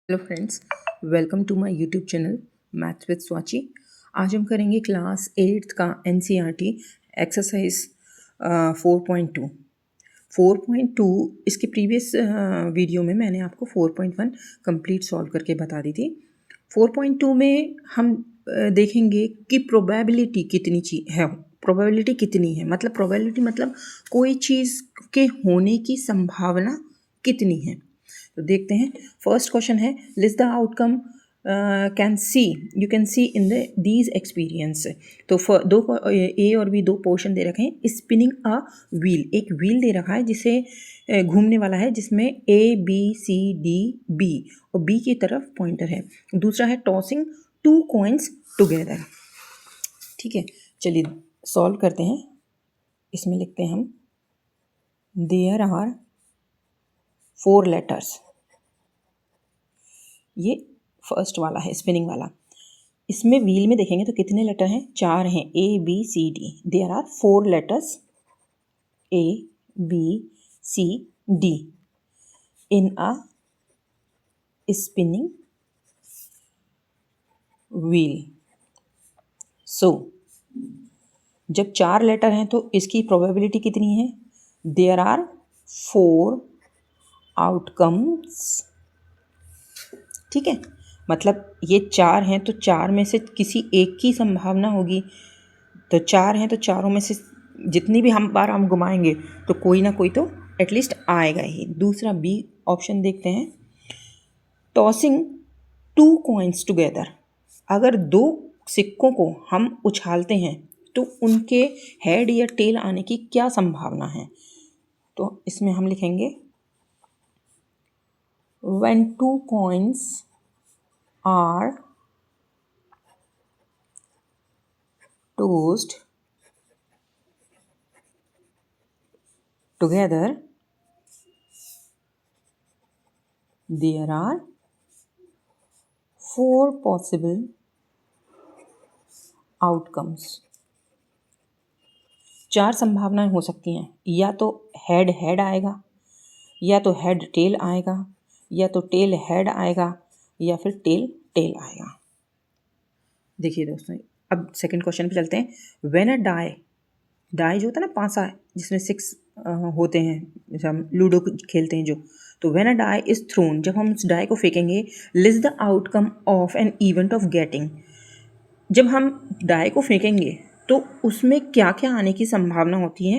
Hello friends, welcome to my YouTube channel maths with Swachi. आज हम करेंगे क्लास 8th का एनसीईआरटी एक्सरसाइज 4.2। 4.2 इसके प्रीवियस वीडियो में मैंने आपको 4.1 कंप्लीट सॉल्व करके बता दी थी। 4.2 में हम देखेंगे कि प्रोबेबिलिटी कितनी है। प्रोबेबिलिटी कितनी है मतलब प्रोबेबिलिटी मतलब कोई चीज़ के होने की संभावना कितनी है। तो देखते हैं। फर्स्ट क्वेश्चन है, list the outcome you can see in the these experience. तो दो ए और बी दो पोर्शन दे रखे हैं। स्पिनिंग अ व्हील, एक व्हील दे रखा है जिसे घूमने वाला है, जिसमें A B C D B और बी की तरफ पॉइंटर है। दूसरा है टॉसिंग टू कॉइन्स टुगेदर। ठीक है, चलिए सॉल्व करते हैं। इसमें लिखते हैं हम, देयर आर 4 लेटर्स। ये फर्स्ट वाला है स्पिनिंग वाला। इसमें व्हील में देखेंगे तो कितने लेटर हैं? 4 हैं, A B C D. There are 4 letters A B C D in a spinning wheel. So जब 4 लेटर हैं तो इसकी प्रोबेबिलिटी कितनी है? There are 4 outcomes. ठीक है, मतलब ये 4 हैं तो 4 में से किसी एक की संभावना होगी। तो 4 हैं तो चारों में से जितनी भी हम घुमाएंगे तो कोई ना कोई तो एटलीस्ट आएगा ही। दूसरा बी ऑप्शन देखते हैं, टॉसिंग 2 कॉइन्स टुगेदर। अगर 2 सिक्कों को हम उछालते हैं तो उनके हेड या टेल आने की क्या संभावना है? तो इसमें हम लिखेंगे, when 2 coins are tossed together, there are 4 possible outcomes। 4 संभावनाएं हो सकती हैं, या तो हेड हेड आएगा, या तो हेड टेल आएगा, या तो टेल हेड आएगा, या फिर टेल टेल आएगा। देखिए दोस्तों, अब सेकंड क्वेश्चन पे चलते हैं। व्हेन अ डाई जो होता है ना, पांसा जिसमें 6 होते हैं, जैसे हम लूडो खेलते हैं जो, तो when a die is thrown, जब हम उस डाई को फेंकेंगे, list the outcome of an event of getting. जब हम डाई को फेंकेंगे तो उसमें क्या क्या आने की संभावना होती है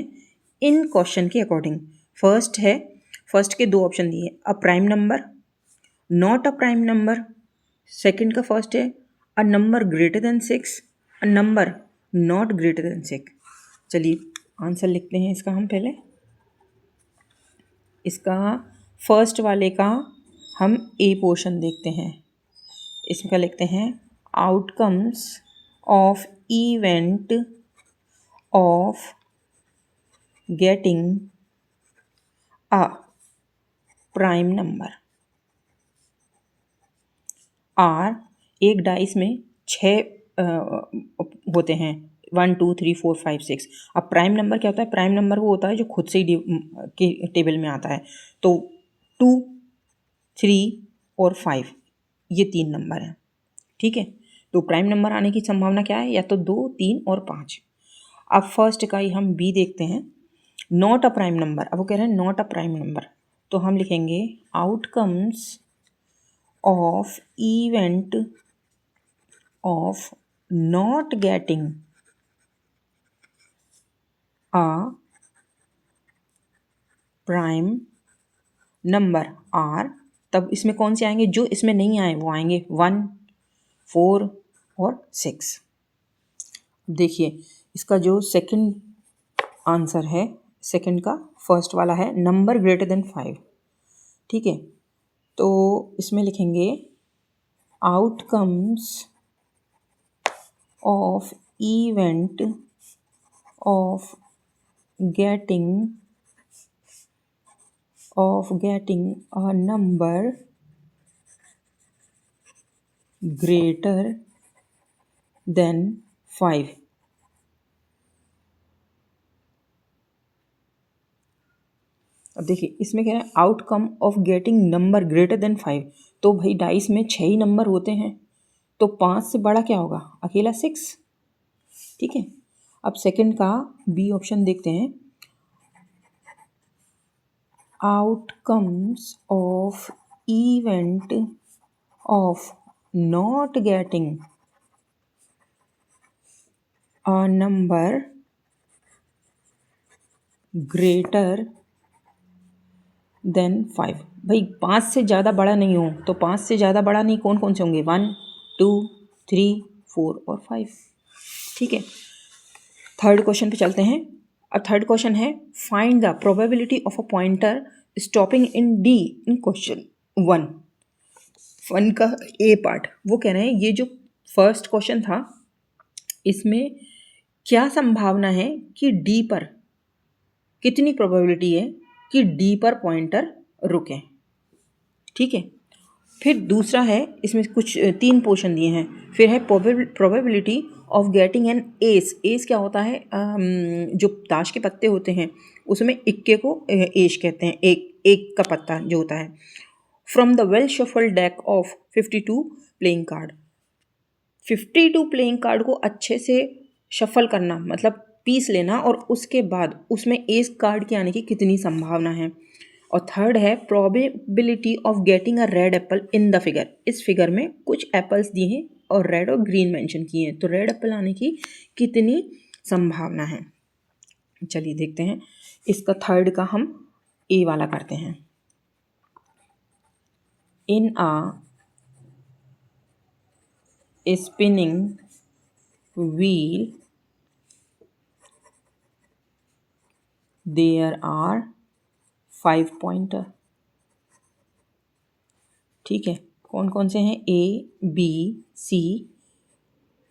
इन क्वेश्चन के अकॉर्डिंग। फर्स्ट के 2 ऑप्शन दिए, अ prime number, not a prime number. Second का फर्स्ट है, अ number greater than 6, a number not greater than 6। चलिए आंसर लिखते हैं इसका हम पहले। इसका फर्स्ट वाले का हम ए पोर्शन देखते हैं। इसका लिखते हैं, outcomes of event of getting a prime number are. एक डाइस में 6 होते हैं, 1 2 3 4 5 6। अब प्राइम नंबर क्या होता है? प्राइम नंबर वो होता है जो खुद से ही के टेबल में आता है। तो 2 3 और 5 ये 3 नंबर हैं। ठीक है, तो प्राइम नंबर आने की संभावना क्या है? या तो 2 3 और 5। अब फर्स्ट का ही हम बी देखते हैं, नॉट अ प्राइम नंबर। अब वो कह रहे हैं नॉट अ प्राइम नंबर, तो हम लिखेंगे outcomes of event of not getting a prime number are. तब इसमें कौन से आएंगे? जो इसमें नहीं आए वो आएंगे 1 4 और 6। देखिए इसका जो सेकंड आंसर है, सेकंड का फर्स्ट वाला है, नंबर ग्रेटर देन 5। ठीक है, तो इसमें लिखेंगे outcomes of event of getting a number greater than 5। अब देखिए इसमें कह रहा है outcome of getting number greater than 5। तो भाई डाइस में 6 ही नंबर होते हैं, तो 5 से बड़ा क्या होगा, अकेला 6। ठीक है, अब सेकंड का बी ऑप्शन देखते हैं। Outcomes of event of not getting a number greater than 5। भाई 5 से ज़्यादा बड़ा नहीं हो, तो 5 से ज़्यादा बड़ा नहीं कौन कौन से होंगे, 1 2 3 4 और 5। ठीक है, थर्ड क्वेश्चन पे चलते हैं। अब थर्ड क्वेश्चन है find the probability of a pointer stopping in D in question 1 का ए पार्ट। वो कह रहे हैं ये जो फर्स्ट क्वेश्चन था इसमें क्या संभावना है कि डी पर, कितनी प्रोबेबिलिटी है कि डी पर पॉइंटर रुके। ठीक है, फिर दूसरा है, इसमें कुछ 3 पोर्शन दिए हैं। फिर है probability of getting an S. S क्या होता है, जो ताश के पत्ते होते हैं उसमें इक्के को एस कहते हैं, एक का पत्ता जो होता है। From the well shuffled deck of 52 playing card. 52 playing card को अच्छे से शफल करना मतलब पीस लेना, और उसके बाद उसमें एस कार्ड के आने की कितनी संभावना है। और थर्ड है probability of getting a red apple in the figure. इस फिगर में कुछ एप्पल्स दिए हैं और रेड और ग्रीन मेंशन किए हैं, तो रेड एप्पल आने की कितनी संभावना है। चलिए देखते हैं, इसका थर्ड का हम ए वाला करते हैं। In a spinning wheel there are 5 pointer. ठीक है, कौन कौन से हैं, ए बी सी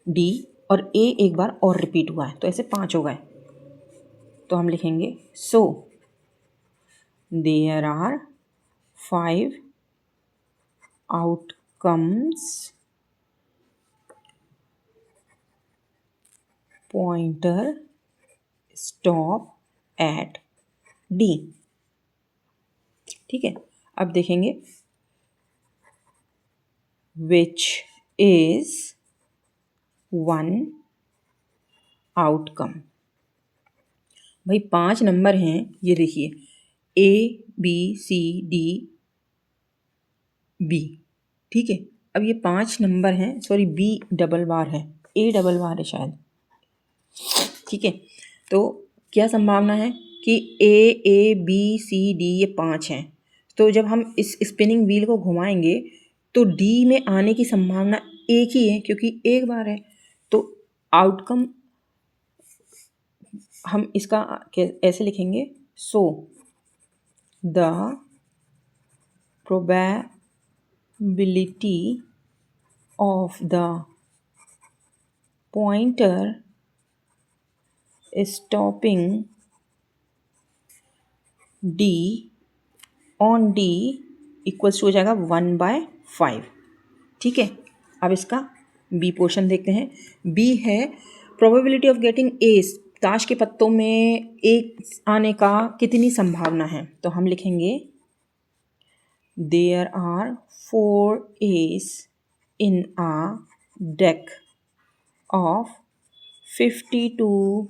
डी, और ए एक बार और रिपीट हुआ है, तो ऐसे 5 हो गए। तो हम लिखेंगे so there are 5 outcomes pointer stop at D. ठीक है, अब देखेंगे विच इज 1 आउटकम। भाई 5 नंबर हैं, ये देखिए A B C D B. ठीक है, अब ये 5 नंबर हैं, सॉरी बी डबल बार है, ए डबल बार है शायद। ठीक है, तो क्या संभावना है कि ए बी सी डी ये 5 हैं, तो जब हम इस स्पिनिंग व्हील को घुमाएंगे तो डी में आने की संभावना एक ही है क्योंकि एक बार है। तो आउटकम हम इसका ऐसे लिखेंगे, so the probability of the pointer stopping D on D equals to हो जाएगा 1/5। ठीक है, अब इसका बी पोर्शन देखते हैं। बी है प्रोबेबिलिटी ऑफ गेटिंग एस। ताश के पत्तों में एक आने का कितनी संभावना है, तो हम लिखेंगे there are 4 ace in a deck of 52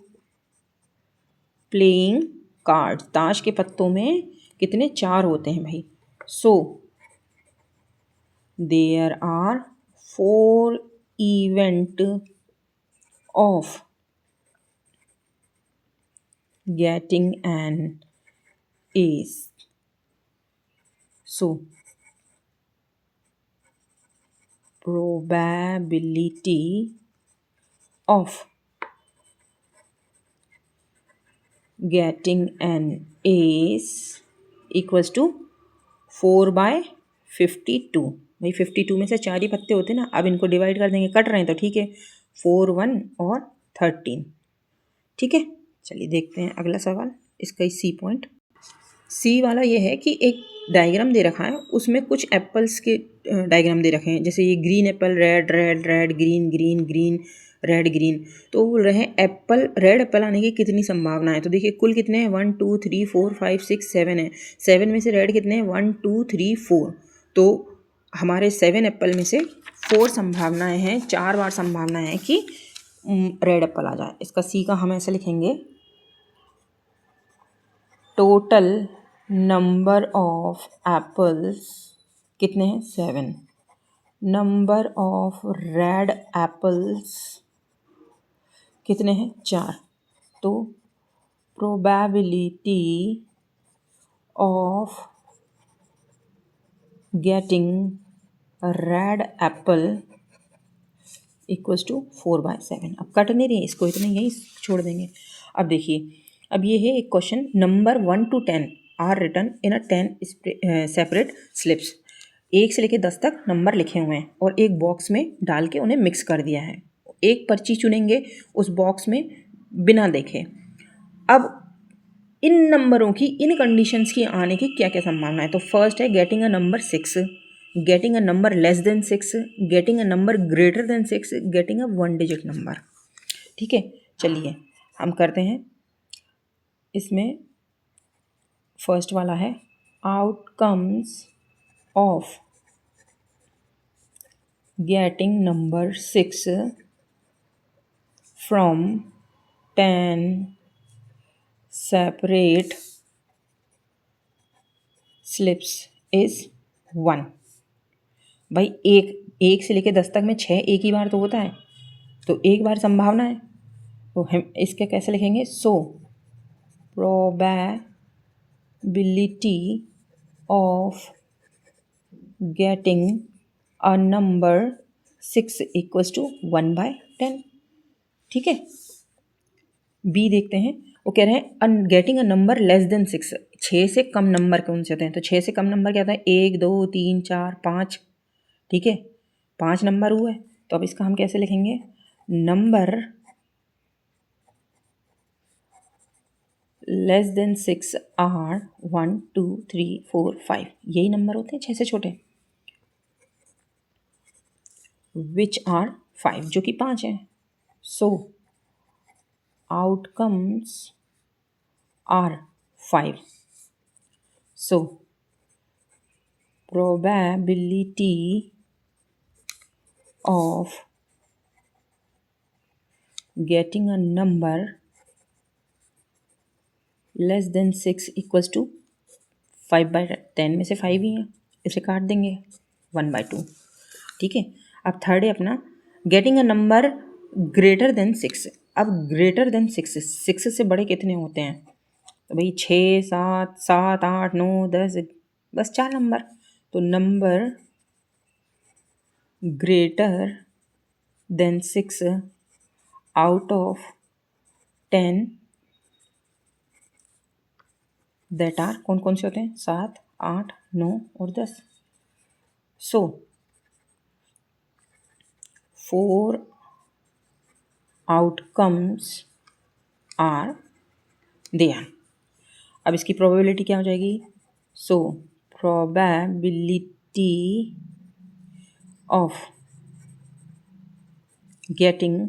playing card. ताश के पत्तों में कितने, 4 होते हैं भाई। So there are 4 event of getting an ace. So probability of getting an ace equals to 4/52। भाई 52 में से 4 ही पत्ते होते हैं ना, अब इनको डिवाइड कर देंगे, कट रहे हैं तो ठीक है, 4 1 और 13। ठीक है, चलिए देखते हैं अगला सवाल, इसका सी पॉइंट। सी वाला ये है कि एक डायग्राम दे रखा है, उसमें कुछ एप्पल्स के डायग्राम दे रखे हैं, जैसे ये green Apple, red red red, green green green, red green. तो बोल रहे हैं एप्पल, रेड एप्पल आने की कितनी संभावना है। तो देखिए कुल कितने हैं, 1 2 3 4 5 6 7 है। 7 में से रेड कितने हैं, 1 2 3 4। तो हमारे 7 एप्पल में से 4 संभावनाएं हैं, 4 बार संभावना है कि रेड एप्पल आ जाए। इसका सी का हम ऐसे लिखेंगे, टोटल नंबर ऑफ एप्पल्स कितने हैं, 7। नंबर ऑफ रेड एप्पल्स कितने हैं, 4। तो probability of getting red apple equals to 4/7। अब कट नहीं रही, इसको इतने यही छोड़ देंगे। अब देखिए, अब ये है एक question, number 1 to 10 are written in a 10 separate slips. 1 से लेकर 10 तक नंबर लिखे हुए हैं और एक बॉक्स में डाल के उन्हें मिक्स कर दिया है। एक पर्ची चुनेंगे उस बॉक्स में बिना देखे। अब इन नंबरों की, इन कंडीशंस की आने की क्या क्या संभावना है। तो फर्स्ट है getting a number 6, getting a number less than 6, getting a number greater than 6, getting a 1 digit number. ठीक है, चलिए हम करते हैं। इसमें फर्स्ट वाला है outcomes of getting number 6 from 10 separate slips is 1। भाई एक से लेकर 10 तक में 6 एक ही बार तो होता है, तो एक बार संभावना है। तो हम इसके कैसे लिखेंगे, so probability of getting a number 6 equals to 1/10। ठीक है, बी देखते हैं। वो कह रहे हैं getting a number less than 6, 6 से कम नंबर कौन से होते हैं। तो 6 से कम नंबर क्या होता है, 1 2 3 4 5। ठीक है, 5 नंबर हुए। तो अब इसका हम कैसे लिखेंगे, नंबर लेस देन 6 आर 1 2 3 4 5, यही नंबर होते हैं 6 से छोटे, विच आर 5, जो कि 5 है। सो outcomes are 5. So probability of getting a number less than 6 equals to 5/10 में से 5 ही है, इसे काट देंगे 1/2। ठीक है, अब थर्ड है अपना getting a number greater than 6। अब ग्रेटर देन 6 से बड़े कितने होते हैं। तो भाई 6 7 7 8 9 10, बस 4 नंबर। तो number greater than 6 out of 10 that are, कौन कौन से होते हैं, 7 8 9 और 10। So 4 outcomes are there. अब इसकी प्रोबेबिलिटी क्या हो जाएगी, so probability of getting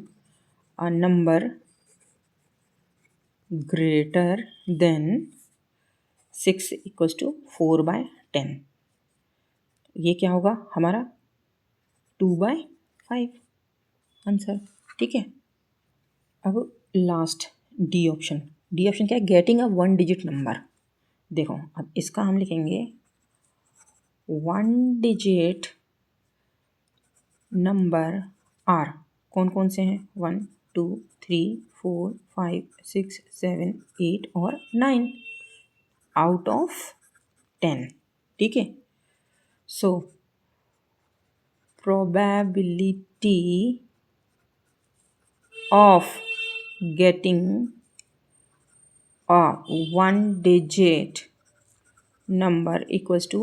a number greater than 6 equals to 4/10। ये क्या होगा हमारा, 2/5 आंसर। ठीक है, अब last D option. D option क्या है, गेटिंग अ 1 डिजिट नंबर। देखो अब इसका हम लिखेंगे 1 डिजिट नंबर आर, कौन कौन से हैं, 1 2 3 4 5 6 7 8 और 9 आउट ऑफ 10। ठीक है, so probability of getting a 1 digit number equals to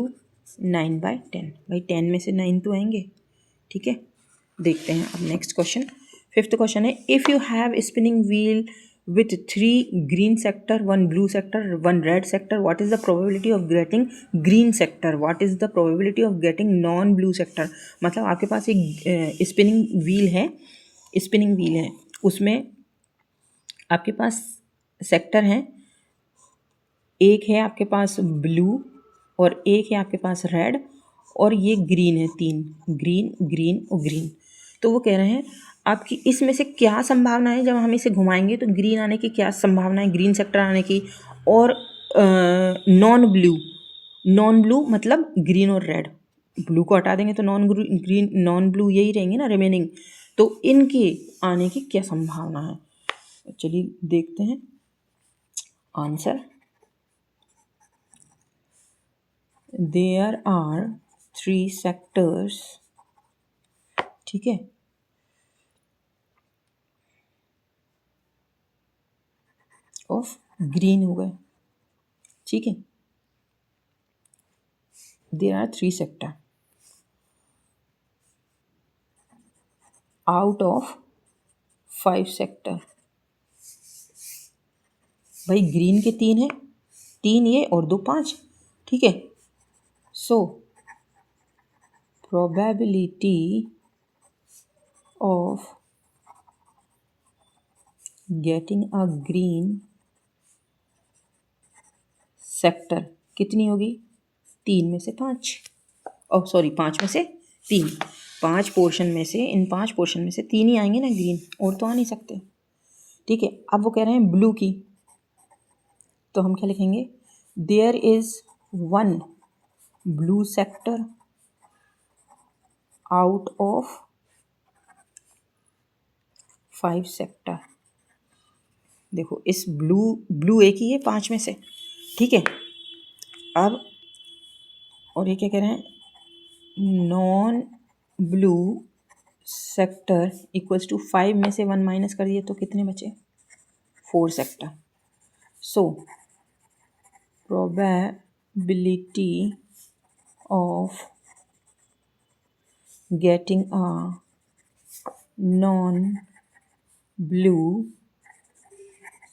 9/10। भाई 10 में से 9 तो आएंगे। ठीक है, देखते हैं अब नेक्स्ट क्वेश्चन। फिफ्थ क्वेश्चन है, if you have spinning wheel with 3 green sector, 1 blue sector, 1 red sector, what is the probability of getting green sector, what is the probability of getting non blue sector। मतलब आपके पास एक spinning wheel है, spinning wheel है, उसमें आपके पास sector हैं, एक है आपके पास ब्लू और एक है आपके पास रेड और ये ग्रीन है, 3 ग्रीन ग्रीन और ग्रीन। तो वो कह रहे हैं आपकी इसमें से क्या संभावना है, जब हम इसे घुमाएंगे तो ग्रीन आने की क्या संभावना है, ग्रीन सेक्टर आने की, और नॉन ब्लू मतलब ग्रीन और रेड, ब्लू को हटा देंगे तो नॉन ब्लू यही रहेंगे ना रिमेनिंग, तो इनके आने की क्या संभावना है। चलिए देखते हैं आंसर। देयर आर 3 सेक्टर्स, ठीक है, ऑफ ग्रीन हो गए, ठीक है। There are 3 sector out of 5 sector. भाई ग्रीन के 3 है, 3 ये और 2 5, ठीक है। So probability of getting a green sector कितनी होगी, 3 में से 5, और सॉरी 5 में से 3, 5 पोर्शन में से, इन 5 पोर्शन में से 3 ही आएंगे ना ग्रीन, और तो आ नहीं सकते, ठीक है। अब वो कह रहे हैं ब्लू की, तो हम क्या लिखेंगे, there is 1 blue sector out of 5 sector. देखो इस ब्लू एक ही है 5 में से, ठीक है। अब और ये क्या कह रहे हैं, non blue sector equals to 5 में से 1 माइनस कर दिए तो कितने बचे, 4 sector. So probability of getting a non blue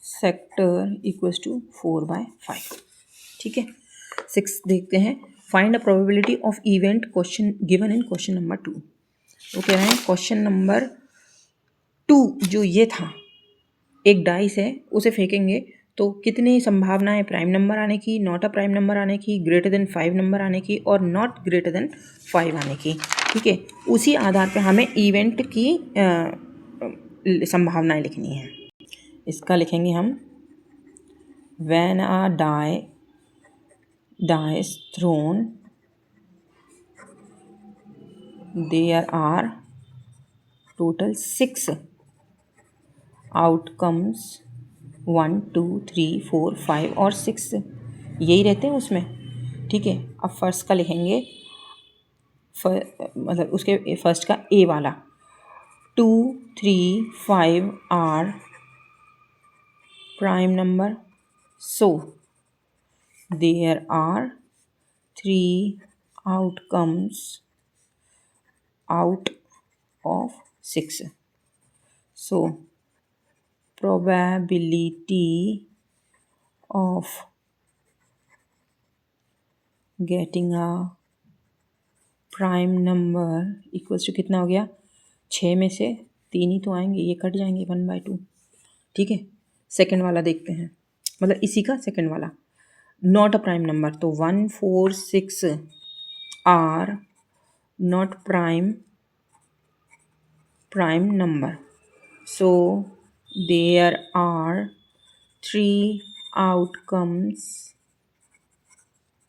sector equals to 4/5, ठीक है। 6 देखते हैं, find a probability of event question given in question number 2। वो कह रहे हैं क्वेश्चन नंबर 2 जो ये था, एक डाइस है उसे फेंकेंगे तो कितनी संभावना है प्राइम नंबर आने की, नॉट अ प्राइम नंबर आने की, ग्रेटर देन 5 नंबर आने की और नॉट ग्रेटर देन 5 आने की, ठीक है। उसी आधार पर हमें इवेंट की संभावनाएं लिखनी है। इसका लिखेंगे हम, when a dice thrown there are total 6 outcomes, 1 2 3 4 5 और 6 यही रहते हैं उसमें, ठीक है। अब फर्स्ट का लिखेंगे, मतलब उसके फर्स्ट का ए वाला, 2 3 5 are prime number, so there are 3 outcomes out of 6. So probability of getting a prime number equals to कितना हो गया, 6 में से 3 ही तो आएंगे, ये कट जाएंगे 1/2, ठीक है। सेकेंड वाला देखते हैं, मतलब इसी का सेकेंड वाला, नॉट अ प्राइम नंबर, तो 1 4 6 are not prime number, so there are 3 outcomes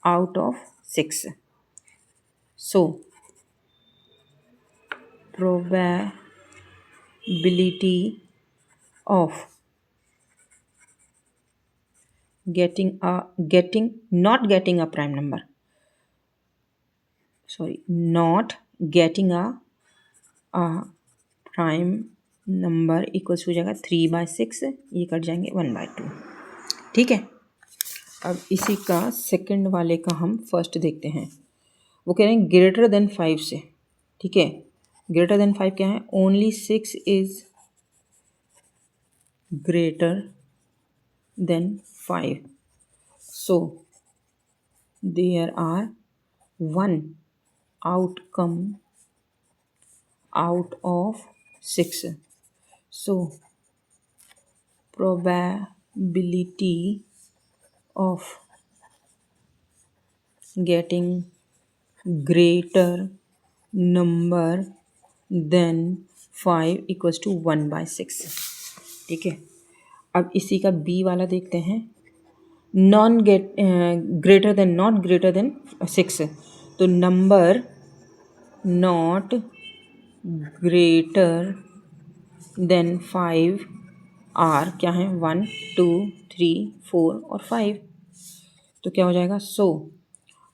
out of 6. So probability of not getting a prime number, not getting a prime number equals हो जाएगा 3/6, ये कट जाएंगे 1/2, ठीक है। अब इसी का सेकंड वाले का हम फर्स्ट देखते हैं। वो कह रहे हैं ग्रेटर देन 5 से, ठीक है। ग्रेटर देन 5 क्या है, only 6 is greater than 5, so there are 1 outcome out of 6, so probability of getting greater number than 5 equals to 1/6। ठीक है, अब इसी का बी वाला देखते हैं। Non get greater than, not greater than 6, तो number not greater than 5 are क्या है, 1 2 3 4 और 5। तो क्या हो जाएगा, so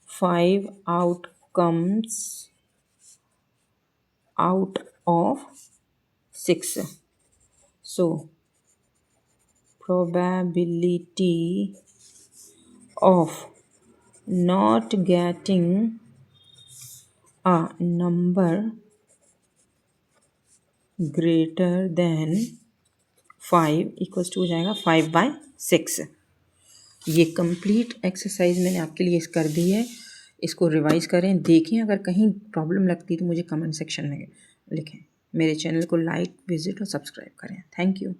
5 outcomes out of 6। So probability of not getting a number greater than 5 equals to हो जाएगा 5/6। ये कंप्लीट एक्सरसाइज मैंने आपके लिए कर दी है। इसको रिवाइज करें, देखें, अगर कहीं प्रॉब्लम लगती तो मुझे कमेंट सेक्शन में लिखें। मेरे चैनल को लाइक, विजिट और सब्सक्राइब करें। Thank you.